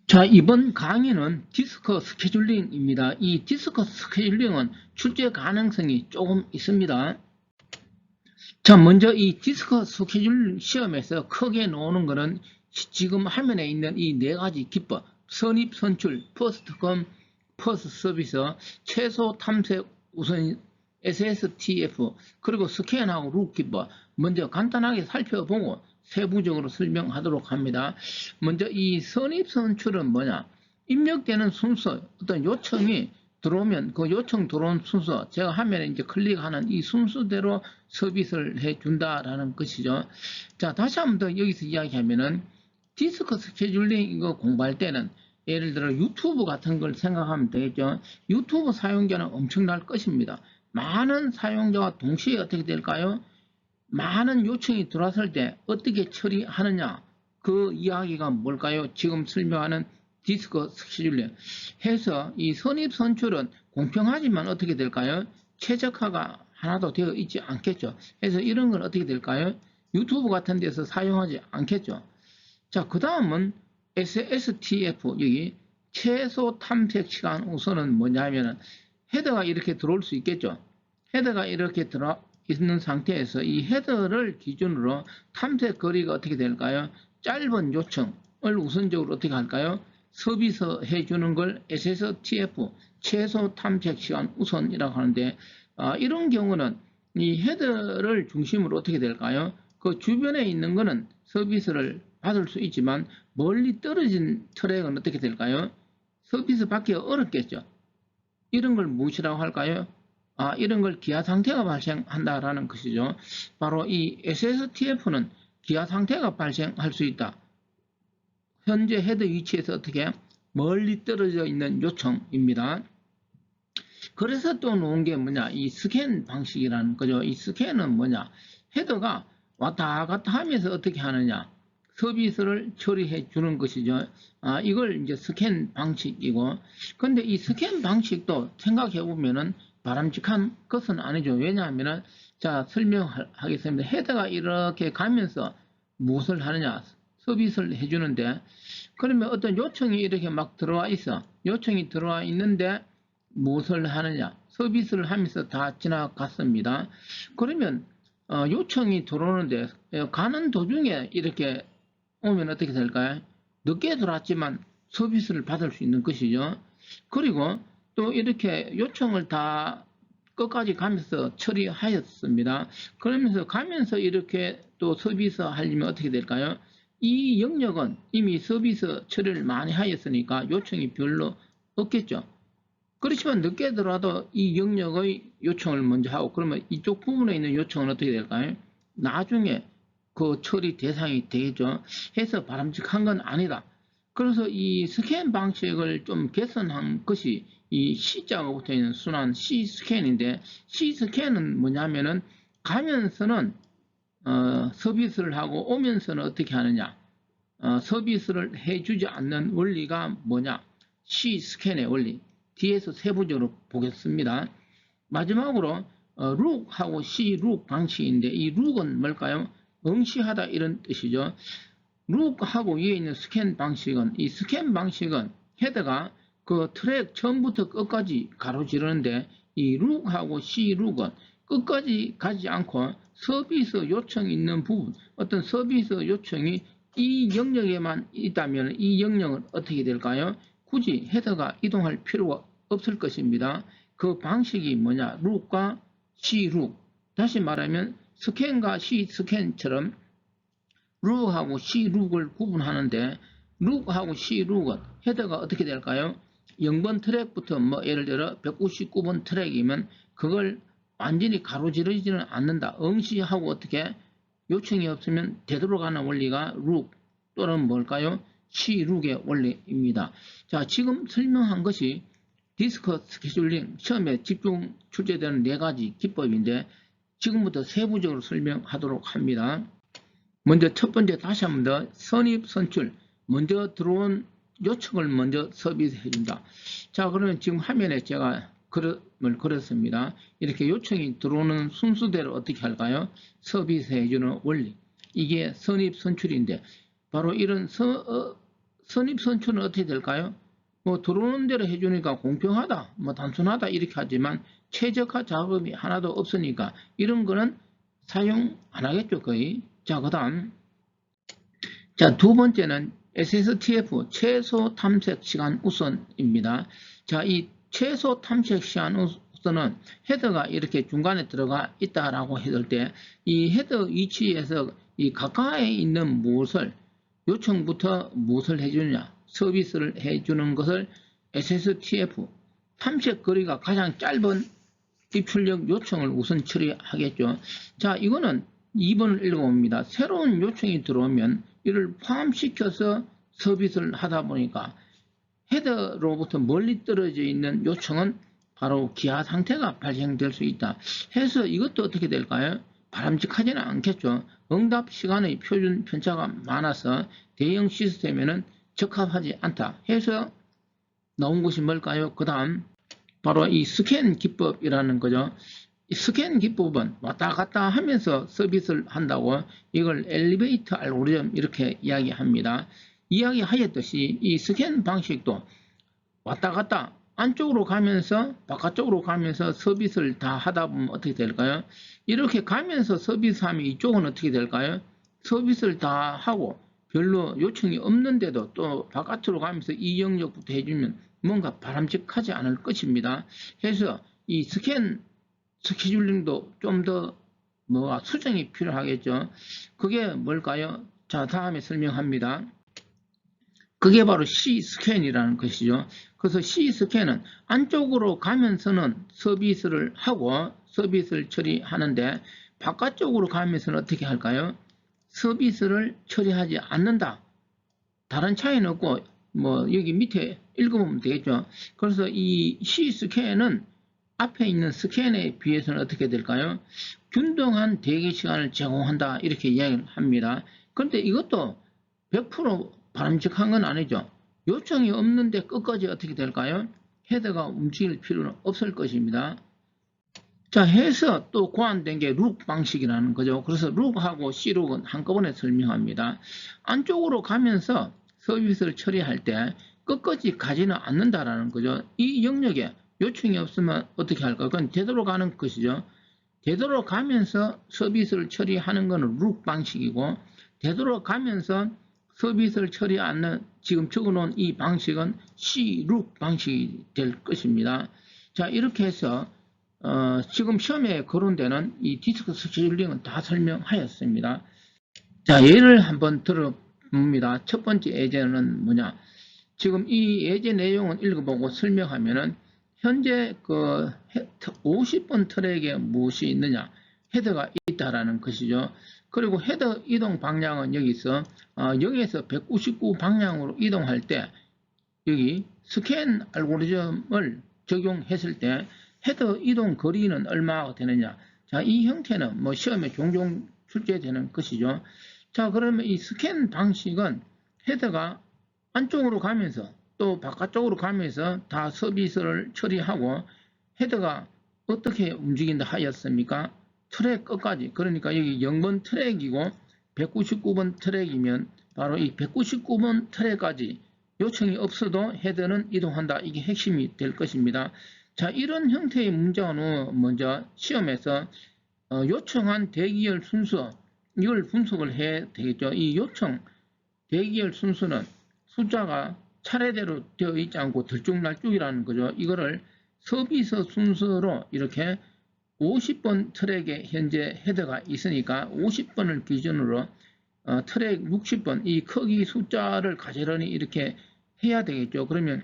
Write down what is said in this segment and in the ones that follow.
자, 이번 강의는 디스크 스케줄링입니다. 이 디스크 스케줄링은 출제 가능성이 조금 있습니다. 자, 먼저 이 디스크 스케줄 시험에서 크게 나오는 것은 지금 화면에 있는 이 네 가지 기법, 선입, 선출, 퍼스트컴, 퍼스트 서비스, 최소 탐색 우선 SSTF, 그리고 스캔하고 룩 기법, 먼저 간단하게 살펴보고 세부적으로 설명하도록 합니다. 먼저 이 선입, 선출은 뭐냐? 입력되는 순서, 어떤 요청이 들어오면 그 요청 들어온 순서, 제가 화면에 이제 클릭하는 이 순서대로 서비스를 해준다라는 것이죠. 자, 다시 한번 더 여기서 이야기하면은 디스크 스케줄링 이거 공부할 때는 예를 들어 유튜브 같은 걸 생각하면 되겠죠. 유튜브 사용자는 엄청날 것입니다. 많은 사용자와 동시에 어떻게 될까요? 많은 요청이 들어왔을 때 어떻게 처리하느냐, 그 이야기가 뭘까요? 지금 설명하는 디스크 스케줄링 해서 이 선입 선출은 공평하지만 어떻게 될까요? 최적화가 하나도 되어 있지 않겠죠. 그래서 이런 건 어떻게 될까요? 유튜브 같은 데서 사용하지 않겠죠. 자, 그 다음은 SSTF, 여기 최소 탐색 시간 우선은 뭐냐면은 헤더가 이렇게 들어올 수 있겠죠. 헤더가 이렇게 들어 있는 상태에서 이 헤더를 기준으로 탐색 거리가 어떻게 될까요? 짧은 요청을 우선적으로 어떻게 할까요? 서비스 해주는 걸 SSTF, 최소 탐색 시간 우선이라고 하는데, 이런 경우는 이 헤더를 중심으로 어떻게 될까요? 그 주변에 있는 거는 서비스를 받을 수 있지만 멀리 떨어진 트랙은 어떻게 될까요? 서비스 받기 어렵겠죠. 이런 걸 무엇이라고 할까요? 이런 걸 기하 상태가 발생한다라는 것이죠. 바로 이 SSTF는 기하 상태가 발생할 수 있다. 현재 헤더 위치에서 어떻게 멀리 떨어져 있는 요청입니다. 그래서 또 놓은 게 뭐냐, 이 스캔 방식이라는 거죠. 이 스캔은 뭐냐, 헤더가 왔다 갔다 하면서 어떻게 하느냐, 서비스를 처리해 주는 것이죠. 이걸 이제 스캔 방식이고, 근데 이 스캔 방식도 생각해 보면은 바람직한 것은 아니죠. 왜냐하면은, 자, 설명하겠습니다. 헤더가 이렇게 가면서 무엇을 하느냐, 서비스를 해주는데, 그러면 어떤 요청이 이렇게 막 들어와 있어. 요청이 들어와 있는데 무엇을 하느냐, 서비스를 하면서 다 지나갔습니다. 그러면 요청이 들어오는데 가는 도중에 이렇게 오면 어떻게 될까요? 늦게 들어왔지만 서비스를 받을 수 있는 것이죠. 그리고 또 이렇게 요청을 다 끝까지 가면서 처리하였습니다. 그러면서 가면서 이렇게 또 서비스 하려면 어떻게 될까요? 이 영역은 이미 서비스 처리를 많이 하였으니까 요청이 별로 없겠죠. 그렇지만 늦게 들어와도 이 영역의 요청을 먼저 하고, 그러면 이쪽 부분에 있는 요청은 어떻게 될까요? 나중에 그 처리 대상이 되겠죠. 해서 바람직한 건 아니다. 그래서 이 스캔 방식을 좀 개선한 것이 이 C자가 붙어 있는 순환 C 스캔인데, C 스캔은 뭐냐면은 가면서는 서비스를 하고 오면서는 어떻게 하느냐, 서비스를 해주지 않는 원리가 뭐냐, C 스캔의 원리. 뒤에서 세부적으로 보겠습니다. 마지막으로 룩하고 C 룩 방식인데, 이 룩은 뭘까요? 응시하다 이런 뜻이죠. 룩하고 위에 있는 스캔 방식은, 이 스캔 방식은 헤더가 그 트랙 처음부터 끝까지 가로지르는데, 이 룩하고 C 룩은 끝까지 가지 않고 서비스 요청이 있는 부분, 어떤 서비스 요청이 이 영역에만 있다면 이 영역은 어떻게 될까요? 굳이 헤더가 이동할 필요가 없을 것입니다. 그 방식이 뭐냐, 룩과 C 룩. 다시 말하면 스캔과 C 스캔처럼 룩하고 C 룩을 구분하는데, 룩하고 C 룩은 헤더가 어떻게 될까요? 0번 트랙부터 뭐 예를 들어 199번 트랙이면 그걸 완전히 가로지르지는 않는다. 응시하고 어떻게 요청이 없으면 되돌아가는 원리가 룩 또는 뭘까요? C 룩의 원리입니다. 자, 지금 설명한 것이 디스크 스케줄링 시험에 집중 출제되는 네 가지 기법인데, 지금부터 세부적으로 설명하도록 합니다. 먼저 첫 번째, 다시 한번 더 선입 선출, 먼저 들어온 요청을 먼저 서비스해 준다. 자, 그러면 지금 화면에 제가 그림을 그렸습니다. 이렇게 요청이 들어오는 순서대로 어떻게 할까요? 서비스해 주는 원리, 이게 선입 선출인데, 바로 이런 선입선출은 어떻게 될까요? 뭐 들어오는 대로 해주니까 공평하다, 뭐 단순하다 이렇게 하지만 최적화 작업이 하나도 없으니까 이런 거는 사용 안 하겠죠 거의. 자, 그 다음 자, 두 번째는 SSTF 최소 탐색 시간 우선입니다. 자, 이 최소 탐색 시간 우선은 헤더가 이렇게 중간에 들어가 있다라고 했을 때 이 헤더 위치에서 이 가까이에 있는 무엇을 요청부터 무엇을 해주느냐 서비스를 해주는 것을 SSTF 탐색 거리가 가장 짧은 입출력 요청을 우선 처리하겠죠. 자, 이거는 2번을 읽어봅니다. 새로운 요청이 들어오면 이를 포함시켜서 서비스를 하다 보니까 헤더로부터 멀리 떨어져 있는 요청은 바로 기하 상태가 발생될 수 있다. 해서 이것도 어떻게 될까요? 바람직하지는 않겠죠. 응답 시간의 표준 편차가 많아서 대형 시스템에는 적합하지 않다. 해서 나온 것이 뭘까요? 그 다음 바로 이 스캔 기법이라는 거죠. 이 스캔 기법은 왔다 갔다 하면서 서비스를 한다고 이걸 엘리베이터 알고리즘 이렇게 이야기합니다. 이야기하였듯이 이 스캔 방식도 왔다 갔다 안쪽으로 가면서 바깥쪽으로 가면서 서비스를 다 하다 보면 어떻게 될까요? 이렇게 가면서 서비스하면 이쪽은 어떻게 될까요? 서비스를 다 하고 별로 요청이 없는데도 또 바깥으로 가면서 이 영역부터 해주면 뭔가 바람직하지 않을 것입니다. 그래서 이 스케줄링도 좀 더 수정이 필요하겠죠. 그게 뭘까요? 자, 다음에 설명합니다. 그게 바로 C스캔이라는 것이죠. 그래서 C스캔은 안쪽으로 가면서는 서비스를 하고 서비스를 처리하는데 바깥쪽으로 가면서는 어떻게 할까요? 서비스를 처리하지 않는다. 다른 차이는 없고 여기 밑에 읽어보면 되겠죠. 그래서 이 C스캔은 앞에 있는 스캔에 비해서는 어떻게 될까요? 균등한 대기 시간을 제공한다 이렇게 이야기를 합니다. 그런데 이것도 100% 바람직한 건 아니죠. 요청이 없는데 끝까지 어떻게 될까요? 헤더가 움직일 필요는 없을 것입니다. 자, 해서 또 고안된 게 룩 방식이라는 거죠. 그래서 룩하고 C룩은 한꺼번에 설명합니다. 안쪽으로 가면서 서비스를 처리할 때 끝까지 가지는 않는다라는 거죠. 이 영역에 요청이 없으면 어떻게 할까요? 그건 되돌아가는 것이죠. 되돌아가면서 서비스를 처리하는 것은 룩 방식이고 되돌아가면서 서비스를 처리하는 지금 적어놓은 이 방식은 C룩 방식이 될 것입니다. 자, 이렇게 해서 지금 시험에 거론되는 이 디스크 스케줄링은 다 설명하였습니다. 자, 예를 한번 들어봅니다. 첫 번째 예제는 뭐냐? 지금 이 예제 내용은 읽어보고 설명하면은 현재 그 50번 트랙에 무엇이 있느냐? 헤더가 있다라는 것이죠. 그리고 헤더 이동 방향은 여기서 0에서 199 방향으로 이동할 때 여기 스캔 알고리즘을 적용했을 때 헤더 이동 거리는 얼마가 되느냐? 자, 이 형태는 시험에 종종 출제되는 것이죠. 자, 그러면 이 스캔 방식은 헤더가 안쪽으로 가면서 또 바깥쪽으로 가면서 다 서비스를 처리하고 헤더가 어떻게 움직인다 하였습니까? 트랙 끝까지, 그러니까 여기 0번 트랙이고 199번 트랙이면 바로 이 199번 트랙까지 요청이 없어도 헤더는 이동한다. 이게 핵심이 될 것입니다. 자, 이런 형태의 문제는 먼저 시험에서 요청한 대기열 순서 이걸 분석을 해야 되겠죠. 이 요청 대기열 순서는 숫자가 차례대로 되어 있지 않고 들쭉날쭉이라는 거죠. 이거를 서비스 순서로 이렇게 50번 트랙에 현재 헤더가 있으니까 50번을 기준으로 트랙 60번 이 크기 숫자를 가지런히 이렇게 해야 되겠죠. 그러면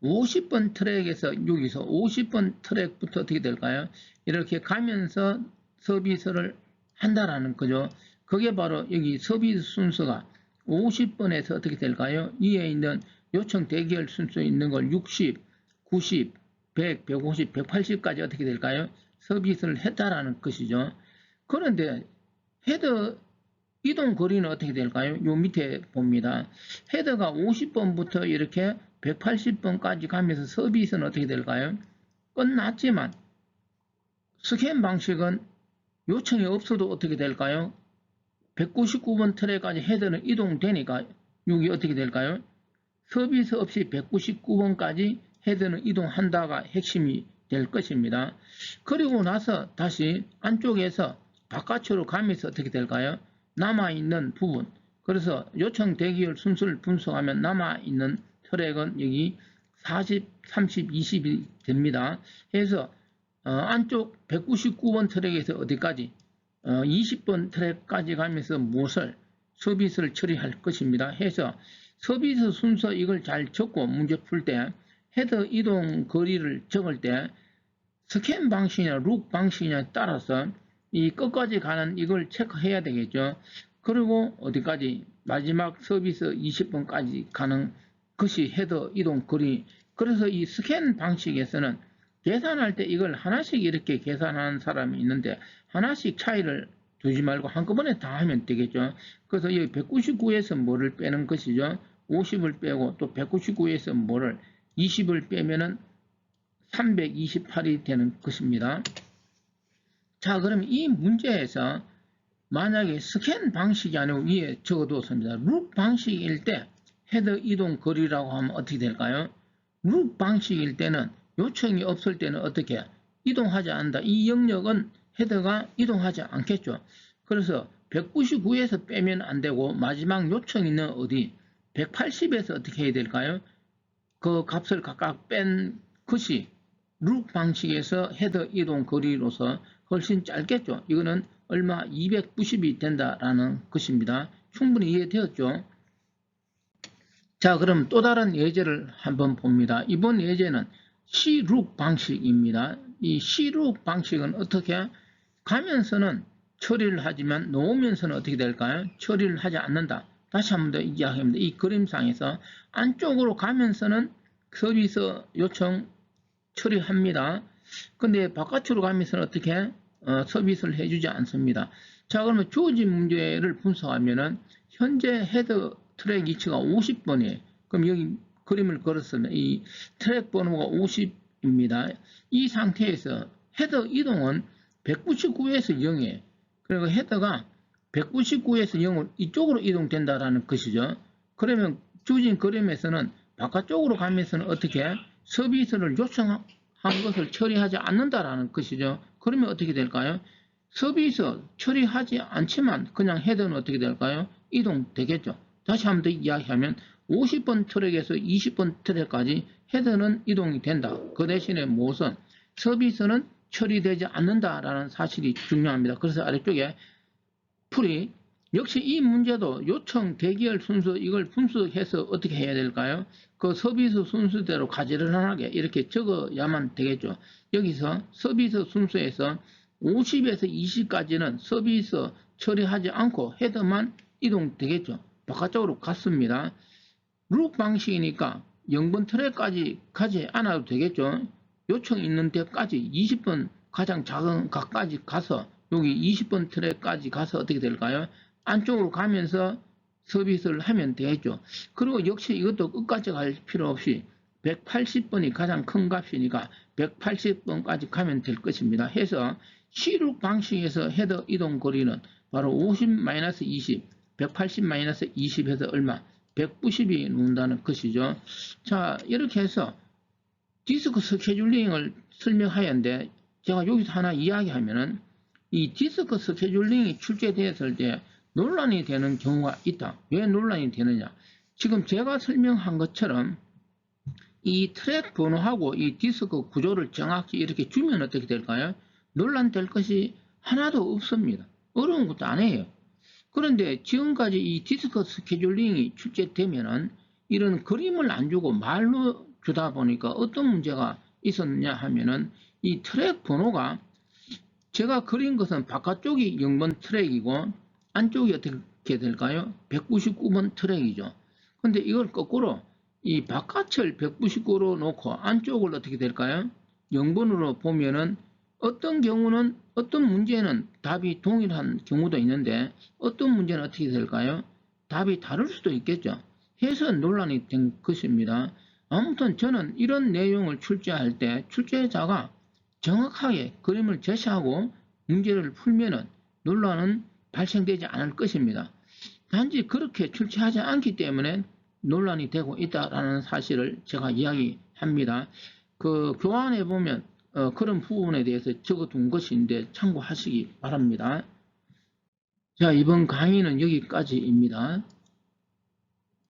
50번 트랙에서 여기서 50번 트랙부터 어떻게 될까요? 이렇게 가면서 서비스를 한다라는 거죠. 그게 바로 여기 서비스 순서가 50번에서 어떻게 될까요? 위에 있는 요청 대기열 순서 있는 걸 60, 90, 100, 150, 180까지 어떻게 될까요? 서비스를 했다라는 것이죠. 그런데 헤더 이동 거리는 어떻게 될까요? 요 밑에 봅니다. 헤더가 50번부터 이렇게 180번까지 가면서 서비스는 어떻게 될까요? 끝났지만 스캔 방식은 요청이 없어도 어떻게 될까요? 199번 트랙까지 헤더는 이동되니까 6이 어떻게 될까요? 서비스 없이 199번까지 헤드는 이동한다가 핵심이 될 것입니다. 그리고 나서 다시 안쪽에서 바깥으로 가면서 어떻게 될까요? 남아있는 부분, 그래서 요청 대기열 순서를 분석하면 남아있는 트랙은 여기 40, 30, 20이 됩니다. 해서 안쪽 199번 트랙에서 어디까지? 20번 트랙까지 가면서 무엇을? 서비스를 처리할 것입니다. 해서 서비스 순서 이걸 잘 적고 문제 풀 때 헤더 이동 거리를 적을 때 스캔 방식이나 룩 방식이냐에 따라서 이 끝까지 가는 이걸 체크해야 되겠죠. 그리고 어디까지? 마지막 서비스 20번까지 가는 것이 헤더 이동 거리. 그래서 이 스캔 방식에서는 계산할 때 이걸 하나씩 이렇게 계산하는 사람이 있는데 하나씩 차이를 두지 말고 한꺼번에 다 하면 되겠죠. 그래서 이 199에서 뭐를 빼는 것이죠. 50을 빼고 또 199에서 뭐를 20을 빼면은 328이 되는 것입니다. 자, 그럼 이 문제에서 만약에 스캔 방식이 아니고 위에 적어두었습니다. 룩 방식일 때 헤더 이동 거리라고 하면 어떻게 될까요? 룩 방식일 때는 요청이 없을 때는 어떻게 이동하지 않는다. 이 영역은 헤더가 이동하지 않겠죠. 그래서 199에서 빼면 안 되고 마지막 요청 있는 어디 180에서 어떻게 해야 될까요? 그 값을 각각 뺀 것이 룩 방식에서 헤더 이동 거리로서 훨씬 짧겠죠. 이거는 얼마 290이 된다라는 것입니다. 충분히 이해되었죠? 자, 그럼 또 다른 예제를 한번 봅니다. 이번 예제는 C룩 방식입니다. 이 C룩 방식은 어떻게 가면서는 처리를 하지만 놓으면서는 어떻게 될까요? 처리를 하지 않는다. 다시 한 번 더 이야기합니다. 이 그림상에서 안쪽으로 가면서는 서비스 요청 처리합니다. 근데 바깥으로 가면서는 어떻게 서비스를 해주지 않습니다. 자, 그러면 주어진 문제를 분석하면은 현재 헤더 트랙 위치가 50번이에요. 그럼 여기 그림을 걸었으면 이 트랙 번호가 50입니다. 이 상태에서 헤더 이동은 199에서 0이에요. 그리고 헤더가 199에서 0으로 이쪽으로 이동된다라는 것이죠. 그러면 주어진 그림에서는 바깥쪽으로 가면서는 어떻게 서비스를 요청한 것을 처리하지 않는다라는 것이죠. 그러면 어떻게 될까요? 서비스 처리하지 않지만 그냥 헤더는 어떻게 될까요? 이동되겠죠. 다시 한 번 더 이야기하면 50번 트랙에서 20번 트랙까지 헤더는 이동이 된다. 그 대신에 무엇은 서비스는 처리되지 않는다라는 사실이 중요합니다. 그래서 아래쪽에 풀이 역시 이 문제도 요청 대기열 순서 이걸 분석해서 어떻게 해야 될까요? 그 서비스 순서대로 가지런하게 이렇게 적어야만 되겠죠. 여기서 서비스 순서에서 50에서 20까지는 서비스 처리하지 않고 헤더만 이동되겠죠. 바깥쪽으로 갔습니다. 룩 방식이니까 0번 트랙까지 가지 않아도 되겠죠. 요청 있는 데까지 20번 가장 작은 각까지 가서 여기 20번 트랙까지 가서 어떻게 될까요? 안쪽으로 가면서 서비스를 하면 되겠죠. 그리고 역시 이것도 끝까지 갈 필요 없이 180번이 가장 큰 값이니까 180번까지 가면 될 것입니다. 해서 C룩 방식에서 헤더 이동 거리는 바로 50-20, 180-20 해서 얼마? 190이 나온다는 것이죠. 자, 이렇게 해서 디스크 스케줄링을 설명하였는데 제가 여기서 하나 이야기하면은 이 디스크 스케줄링이 출제되었을 때 논란이 되는 경우가 있다. 왜 논란이 되느냐? 지금 제가 설명한 것처럼 이 트랙 번호하고 이 디스크 구조를 정확히 이렇게 주면 어떻게 될까요? 논란될 것이 하나도 없습니다. 어려운 것도 아니에요. 그런데 지금까지 이 디스크 스케줄링이 출제되면은 이런 그림을 안 주고 말로 주다 보니까 어떤 문제가 있었느냐 하면은 이 트랙 번호가 제가 그린 것은 바깥쪽이 0번 트랙이고 안쪽이 어떻게 될까요? 199번 트랙이죠. 근데 이걸 거꾸로 이 바깥을 199로 놓고 안쪽을 어떻게 될까요? 0번으로 보면은 어떤 경우는 어떤 문제는 답이 동일한 경우도 있는데 어떤 문제는 어떻게 될까요? 답이 다를 수도 있겠죠. 해서 논란이 된 것입니다. 아무튼 저는 이런 내용을 출제할 때 출제자가 정확하게 그림을 제시하고 문제를 풀면은 논란은 발생되지 않을 것입니다. 단지 그렇게 출제하지 않기 때문에 논란이 되고 있다라는 사실을 제가 이야기합니다. 그 교환해 보면 그런 부분에 대해서 적어둔 것인데 참고하시기 바랍니다. 자, 이번 강의는 여기까지입니다.